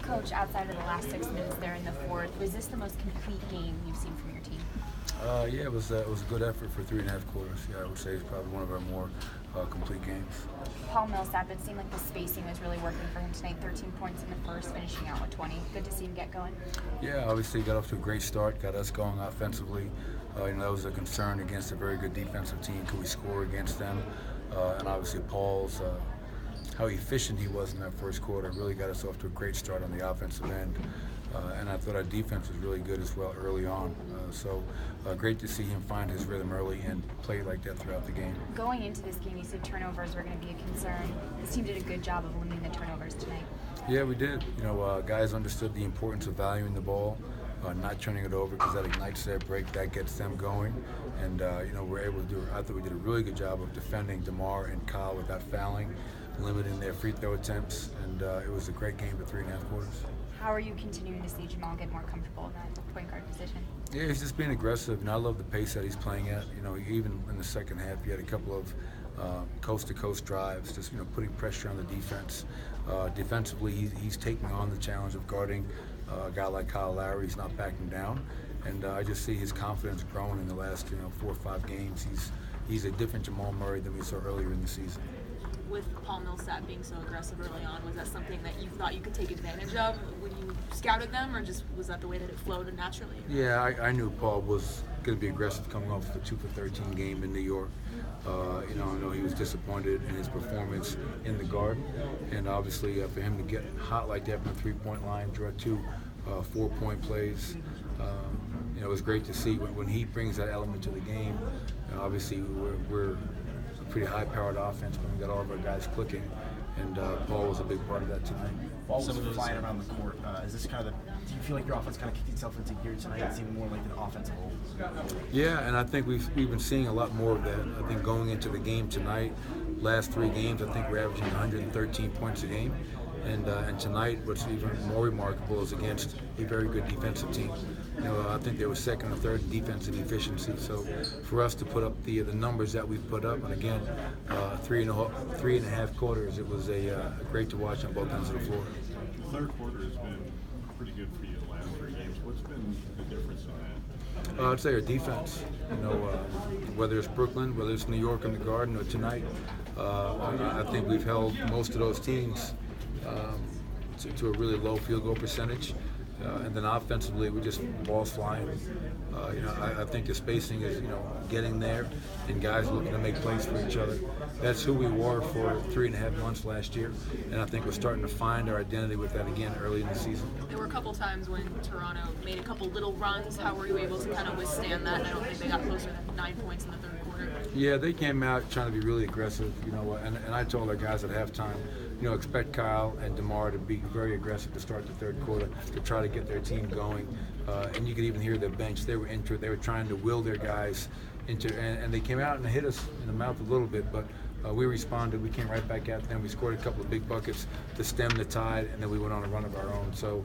Coach, outside of the last 6 minutes there in the fourth, was this the most complete game you've seen from your team? Yeah, it was a good effort for 3.5 quarters. Yeah, I would say it's probably one of our more complete games. Paul Millsap, it seemed like the spacing was really working for him tonight. 13 points in the first, finishing out with 20. Good to see him get going. Yeah, obviously he got off to a great start, got us going offensively. That was a concern against a very good defensive team. Could we score against them? And obviously Paul's how efficient he was in that first quarter really got us off to a great start on the offensive end. And I thought our defense was really good as well early on. So great to see him find his rhythm early and play like that throughout the game. Going into this game, you said turnovers were going to be a concern. This team did a good job of limiting the turnovers tonight. Yeah, we did. Guys understood the importance of valuing the ball, not turning it over, because that ignites their break, that gets them going. And we're able to do. I thought we did a really good job of defending DeMar and Kyle without fouling, limiting their free throw attempts, and it was a great game for 3.5 quarters. How are you continuing to see Jamal get more comfortable in that point guard position? Yeah, he's just being aggressive. I love the pace that he's playing at. Even in the second half, he had a couple of coast-to-coast drives, just putting pressure on the defense. Defensively, he's taking on the challenge of guarding a guy like Kyle Lowry. He's not backing down, and I just see his confidence growing in the last 4 or 5 games. He's a different Jamal Murray than we saw earlier in the season. With Paul Millsap being so aggressive early on, was that something that you thought you could take advantage of when you scouted them, or just was that the way that it flowed naturally? Yeah, I knew Paul was going to be aggressive coming off the 2 for 13 game in New York. I know he was disappointed in his performance in the Garden, and obviously for him to get hot like that from the 3-point line, draw 2 4-point plays. It was great to see when he brings that element to the game. Obviously, we're pretty high-powered offense, but we got all of our guys clicking, and Paul was a big part of that tonight. Ball was flying around the court. Is this kind of do you feel like your offense kind of kicked itself into gear tonight? It seemed more like an offensive goal. Yeah, and I think we've been seeing a lot more of that. I think going into the game tonight, last 3 games, I think we're averaging 113 points a game. And tonight, what's even more remarkable is against a very good defensive team. I think they were second or third in defensive efficiency. So for us to put up the numbers that we've put up, and again, 3.5 quarters, it was great to watch on both ends of the floor. The third quarter has been pretty good for you the last 3 games. What's been the difference in that? I'd say our defense. Whether it's Brooklyn, whether it's New York in the Garden, or tonight, I think we've held most of those teams to a really low field goal percentage, and then offensively we just balls flying. I think the spacing is getting there, and guys looking to make plays for each other. That's who we were for 3.5 months last year, and I think we're starting to find our identity with that again early in the season. There were a couple times when Toronto made a couple little runs. How were you able to kind of withstand that? I don't think they got closer than 9 points in the third quarter. Yeah, they came out trying to be really aggressive, and I told our guys at halftime, expect Kyle and DeMar to be very aggressive to start the third quarter to try to get their team going. And you could even hear their bench. They were into it. They were trying to will their guys into, and they came out and hit us in the mouth a little bit, but we responded. We came right back at them. We scored a couple of big buckets to stem the tide, and then we went on a run of our own. So,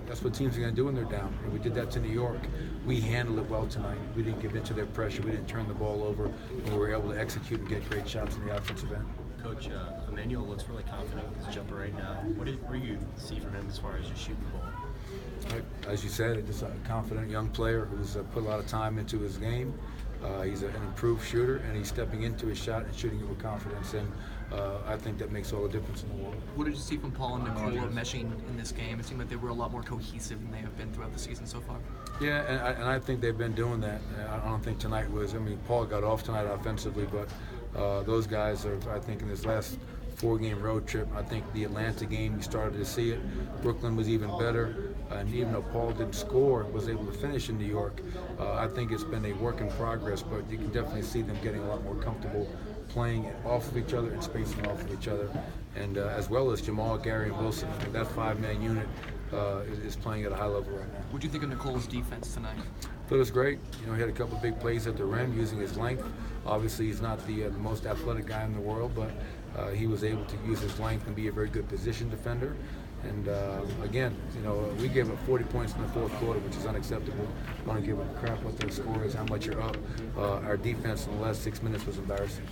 that's what teams are going to do when they're down. And we did that to New York. We handled it well tonight. We didn't give in to their pressure. We didn't turn the ball over. And we were able to execute and get great shots in the offensive end. Coach, Emmanuel looks really confident with his jumper right now. What do you see from him as far as just shooting the ball? As you said, just a confident young player who's put a lot of time into his game. He's an improved shooter, and he's stepping into his shot and shooting it with confidence, and I think that makes all the difference in the world. What did you see from Paul and Nicole meshing in this game? It seemed like they were a lot more cohesive than they have been throughout the season so far. Yeah, and I think they've been doing that. I don't think tonight was, Paul got off tonight offensively, but those guys are, I think, in this last 4-game road trip, I think the Atlanta game, you started to see it. Brooklyn was even better, and even though Paul didn't score, was able to finish in New York. I think it's been a work in progress, but you can definitely see them getting a lot more comfortable playing off of each other and spacing off of each other, and as well as Jamal, Gary, and Wilson. I think that 5-man unit is playing at a high level right now. What do you think of Nicole's defense tonight? It was great. He had a couple of big plays at the rim using his length. Obviously, he's not the most athletic guy in the world, but he was able to use his length and be a very good position defender. And again, we gave up 40 points in the fourth quarter, which is unacceptable. I don't give a crap what the score is, how much you're up. Our defense in the last 6 minutes was embarrassing.